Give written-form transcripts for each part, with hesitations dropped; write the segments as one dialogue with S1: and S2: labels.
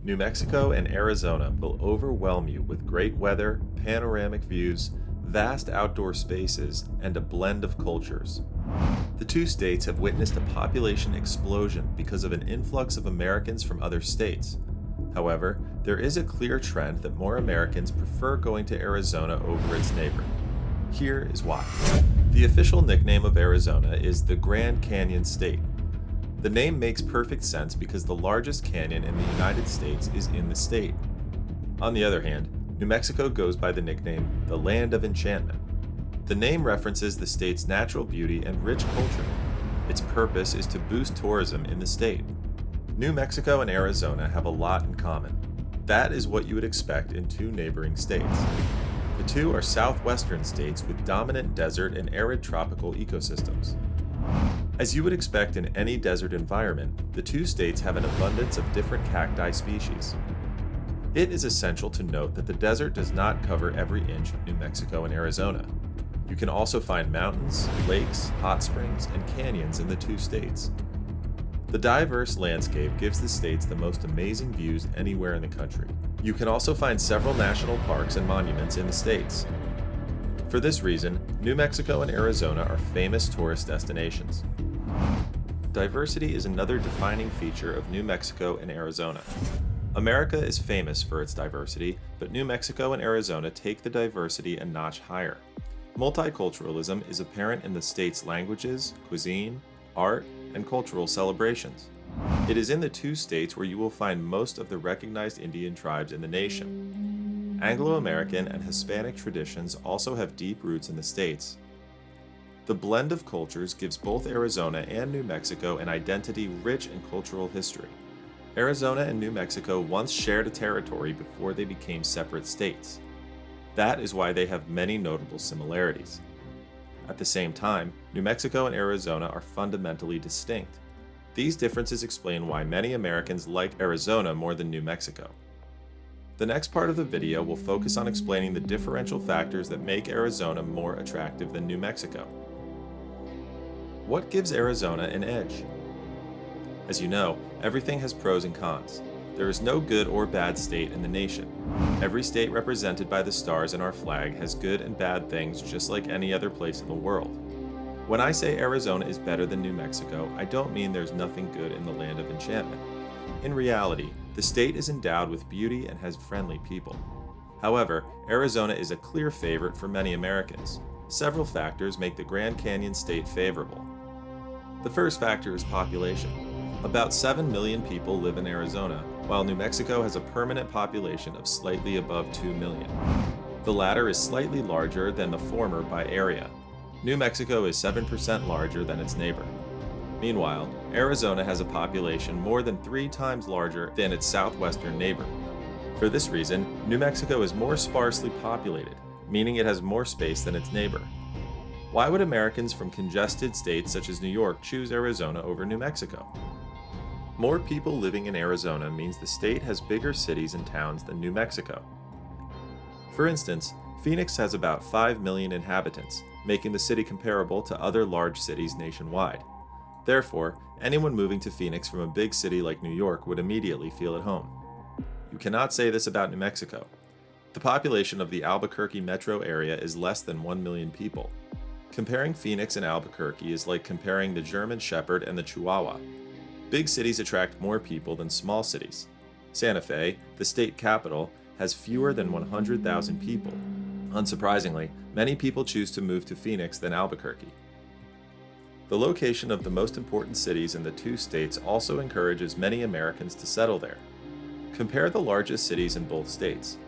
S1: New Mexico and Arizona will overwhelm you with great weather, panoramic views, vast outdoor spaces, and a blend of cultures. The two states have witnessed a population explosion because of an influx of Americans from other states. However, there is a clear trend that more Americans prefer going to Arizona over its neighbor. Here is why. The official nickname of Arizona is the Grand Canyon State. The name makes perfect sense because the largest canyon in the United States is in the state. On the other hand, New Mexico goes by the nickname the Land of Enchantment. The name references the state's natural beauty and rich culture. Its purpose is to boost tourism in the state. New Mexico and Arizona have a lot in common. That is what you would expect in two neighboring states. The two are southwestern states with dominant desert and arid tropical ecosystems. As you would expect in any desert environment, the two states have an abundance of different cacti species. It is essential to note that the desert does not cover every inch of New Mexico and Arizona. You can also find mountains, lakes, hot springs, and canyons in the two states. The diverse landscape gives the states the most amazing views anywhere in the country. You can also find several national parks and monuments in the states. For this reason, New Mexico and Arizona are famous tourist destinations. Diversity is another defining feature of New Mexico and Arizona. America is famous for its diversity, but New Mexico and Arizona take the diversity a notch higher. Multiculturalism is apparent in the state's languages, cuisine, art, and cultural celebrations. It is in the two states where you will find most of the recognized Indian tribes in the nation. Anglo-American and Hispanic traditions also have deep roots in the states. The blend of cultures gives both Arizona and New Mexico an identity rich in cultural history. Arizona and New Mexico once shared a territory before they became separate states. That is why they have many notable similarities. At the same time, New Mexico and Arizona are fundamentally distinct. These differences explain why many Americans like Arizona more than New Mexico. The next part of the video will focus on explaining the differential factors that make Arizona more attractive than New Mexico. What gives Arizona an edge? As you know, everything has pros and cons. There is no good or bad state in the nation. Every state represented by the stars in our flag has good and bad things just like any other place in the world. When I say Arizona is better than New Mexico, I don't mean there's nothing good in the Land of Enchantment. In reality, the state is endowed with beauty and has friendly people. However, Arizona is a clear favorite for many Americans. Several factors make the Grand Canyon State favorable. The first factor is population. About 7 million people live in Arizona, while New Mexico has a permanent population of slightly above 2 million. The latter is slightly larger than the former by area. New Mexico is 7% larger than its neighbor. Meanwhile, Arizona has a population more than 3 times larger than its southwestern neighbor. For this reason, New Mexico is more sparsely populated, meaning it has more space than its neighbor. Why would Americans from congested states such as New York choose Arizona over New Mexico? More people living in Arizona means the state has bigger cities and towns than New Mexico. For instance, Phoenix has about 5 million inhabitants, making the city comparable to other large cities nationwide. Therefore, anyone moving to Phoenix from a big city like New York would immediately feel at home. You cannot say this about New Mexico. The population of the Albuquerque metro area is less than 1 million people. Comparing Phoenix and Albuquerque is like comparing the German Shepherd and the Chihuahua. Big cities attract more people than small cities. Santa Fe, the state capital, has fewer than 100,000 people. Unsurprisingly, many people choose to move to Phoenix than Albuquerque. The location of the most important cities in the two states also encourages many Americans to settle there. Compare the largest cities in both states.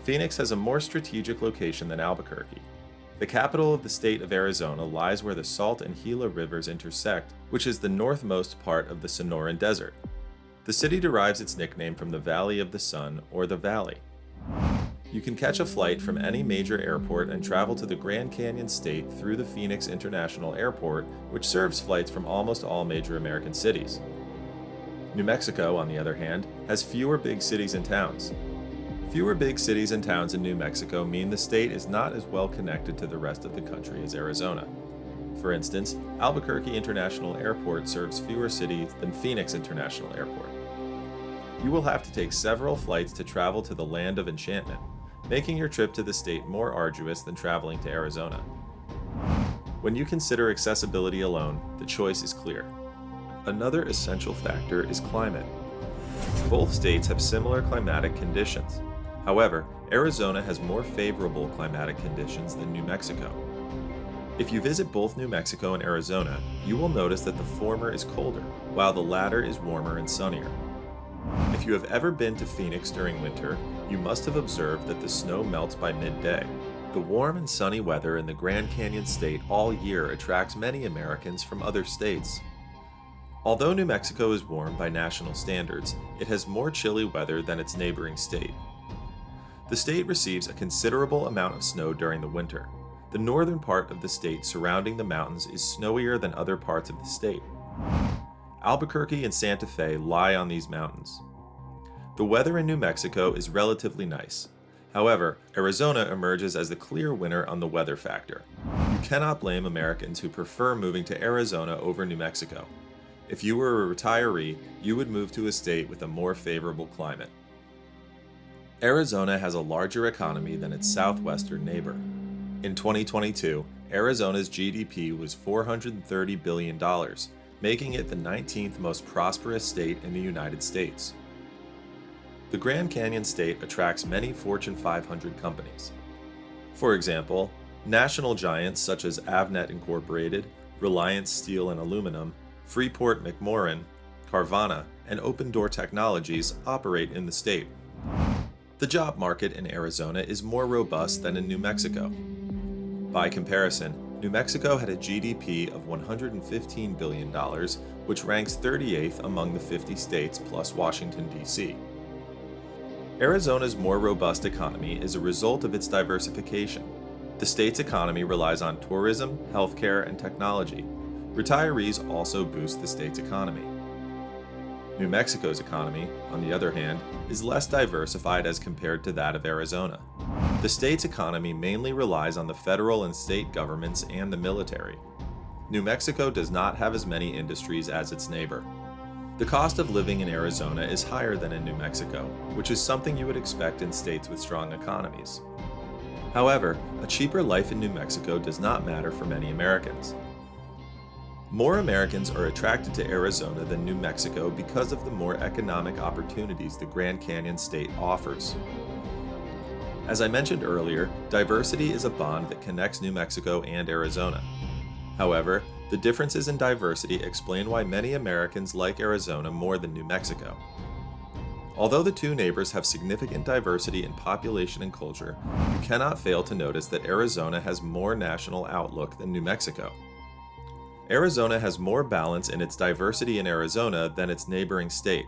S1: Phoenix has a more strategic location than Albuquerque. The capital of the state of Arizona lies where the Salt and Gila rivers intersect, which is the northmost part of the Sonoran Desert. The city derives its nickname from the Valley of the Sun, or the Valley. You can catch a flight from any major airport and travel to the Grand Canyon State through the Phoenix International Airport, which serves flights from almost all major American cities. New Mexico, on the other hand, has fewer big cities and towns. Fewer big cities and towns in New Mexico mean the state is not as well connected to the rest of the country as Arizona. For instance, Albuquerque International Airport serves fewer cities than Phoenix International Airport. you will have to take several flights to travel to the land of enchantment, making your trip to the state more arduous than traveling to Arizona. When you consider accessibility alone, the choice is clear. Another essential factor is climate. Both states have similar climatic conditions. However, Arizona has more favorable climatic conditions than New Mexico. If you visit both New Mexico and Arizona, you will notice that the former is colder, while the latter is warmer and sunnier. If you have ever been to Phoenix during winter, you must have observed that the snow melts by midday. The warm and sunny weather in the Grand Canyon state all year attracts many Americans from other states. Although New Mexico is warm by national standards, it has more chilly weather than its neighboring state. The state receives a considerable amount of snow during the winter. The northern part of the state surrounding the mountains is snowier than other parts of the state. Albuquerque and Santa Fe lie on these mountains. The weather in New Mexico is relatively nice. However, Arizona emerges as the clear winner on the weather factor. You cannot blame Americans who prefer moving to Arizona over New Mexico. If you were a retiree, you would move to a state with a more favorable climate. Arizona has a larger economy than its southwestern neighbor. In 2022, Arizona's GDP was $430 billion, making it the 19th most prosperous state in the United States. The Grand Canyon state attracts many Fortune 500 companies. For example, national giants such as Avnet Incorporated, Reliance Steel and Aluminum, Freeport-McMoRan, Carvana, and Open Door Technologies operate in the state. The job market in Arizona is more robust than in New Mexico. By comparison, New Mexico had a GDP of $115 billion, which ranks 38th among the 50 states plus Washington, D.C. Arizona's more robust economy is a result of its diversification. The state's economy relies on tourism, healthcare, and technology. Retirees also boost the state's economy. New Mexico's economy, on the other hand, is less diversified as compared to that of Arizona. The state's economy mainly relies on the federal and state governments and the military. New Mexico does not have as many industries as its neighbor. The cost of living in Arizona is higher than in New Mexico, which is something you would expect in states with strong economies. However, a cheaper life in New Mexico does not matter for many Americans. More Americans are attracted to Arizona than New Mexico because of the more economic opportunities the Grand Canyon state offers. As I mentioned earlier, diversity is a bond that connects New Mexico and Arizona. However, the differences in diversity explain why many Americans like Arizona more than New Mexico. Although the two neighbors have significant diversity in population and culture, you cannot fail to notice that Arizona has more national outlook than New Mexico. Arizona has more balance in its diversity in Arizona than its neighboring state.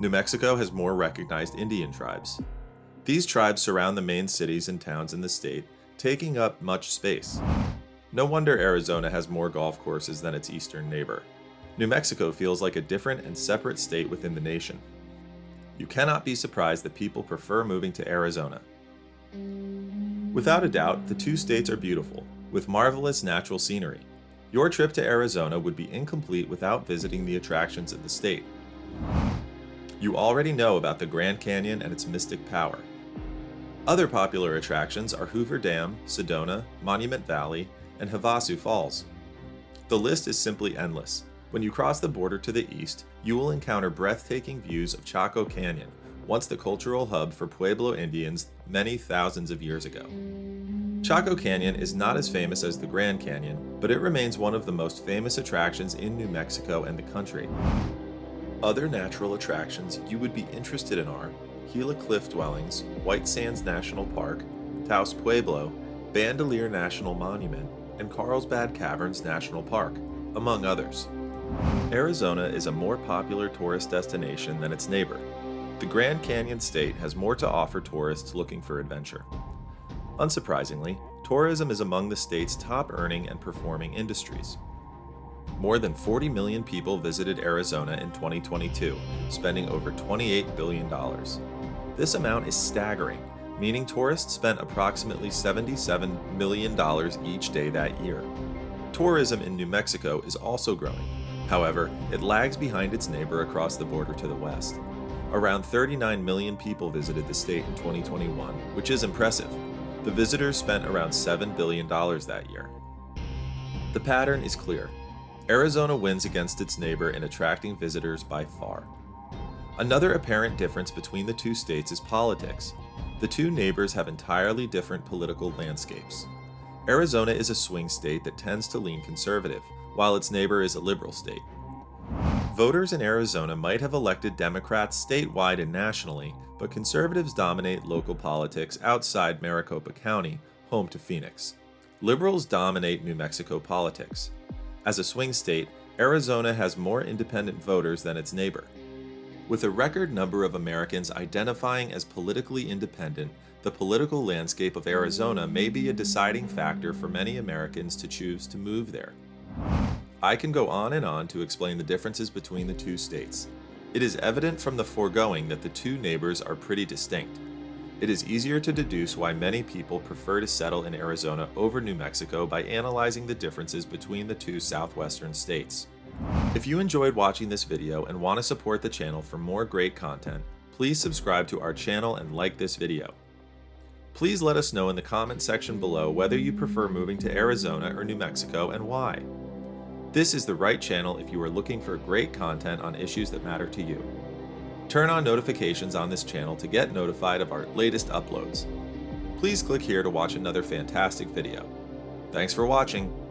S1: New Mexico has more recognized Indian tribes. These tribes surround the main cities and towns in the state, taking up much space. No wonder Arizona has more golf courses than its eastern neighbor. New Mexico feels like a different and separate state within the nation. You cannot be surprised that people prefer moving to Arizona. Without a doubt, the two states are beautiful, with marvelous natural scenery. Your trip to Arizona would be incomplete without visiting the attractions of the state. You already know about the Grand Canyon and its mystic power. Other popular attractions are Hoover Dam, Sedona, Monument Valley, and Havasu Falls. The list is simply endless. When you cross the border to the east, you will encounter breathtaking views of Chaco Canyon, once the cultural hub for Pueblo Indians many thousands of years ago. Chaco Canyon is not as famous as the Grand Canyon, but it remains one of the most famous attractions in New Mexico and the country. Other natural attractions you would be interested in are Gila Cliff Dwellings, White Sands National Park, Taos Pueblo, Bandelier National Monument, and Carlsbad Caverns National Park, among others. Arizona is a more popular tourist destination than its neighbor. The Grand Canyon state has more to offer tourists looking for adventure. Unsurprisingly, tourism is among the state's top earning and performing industries. More than 40 million people visited Arizona in 2022, spending over $28 billion. This amount is staggering, meaning tourists spent approximately $77 million each day that year. Tourism in New Mexico is also growing. However, it lags behind its neighbor across the border to the west. Around 39 million people visited the state in 2021, which is impressive. The visitors spent around $7 billion that year. The pattern is clear. Arizona wins against its neighbor in attracting visitors by far. Another apparent difference between the two states is politics. The two neighbors have entirely different political landscapes. Arizona is a swing state that tends to lean conservative, while its neighbor is a liberal state. Voters in Arizona might have elected Democrats statewide and nationally, but conservatives dominate local politics outside Maricopa County, home to Phoenix. Liberals dominate New Mexico politics. As a swing state, Arizona has more independent voters than its neighbor. With a record number of Americans identifying as politically independent, the political landscape of Arizona may be a deciding factor for many Americans to choose to move there. I can go on and on to explain the differences between the two states. It is evident from the foregoing that the two neighbors are pretty distinct. It is easier to deduce why many people prefer to settle in Arizona over New Mexico by analyzing the differences between the two southwestern states. If you enjoyed watching this video and want to support the channel for more great content, please subscribe to our channel and like this video. Please let us know in the comment section below whether you prefer moving to Arizona or New Mexico and why. This is the right channel if you are looking for great content on issues that matter to you. Turn on notifications on this channel to get notified of our latest uploads. Please click here to watch another fantastic video. Thanks for watching.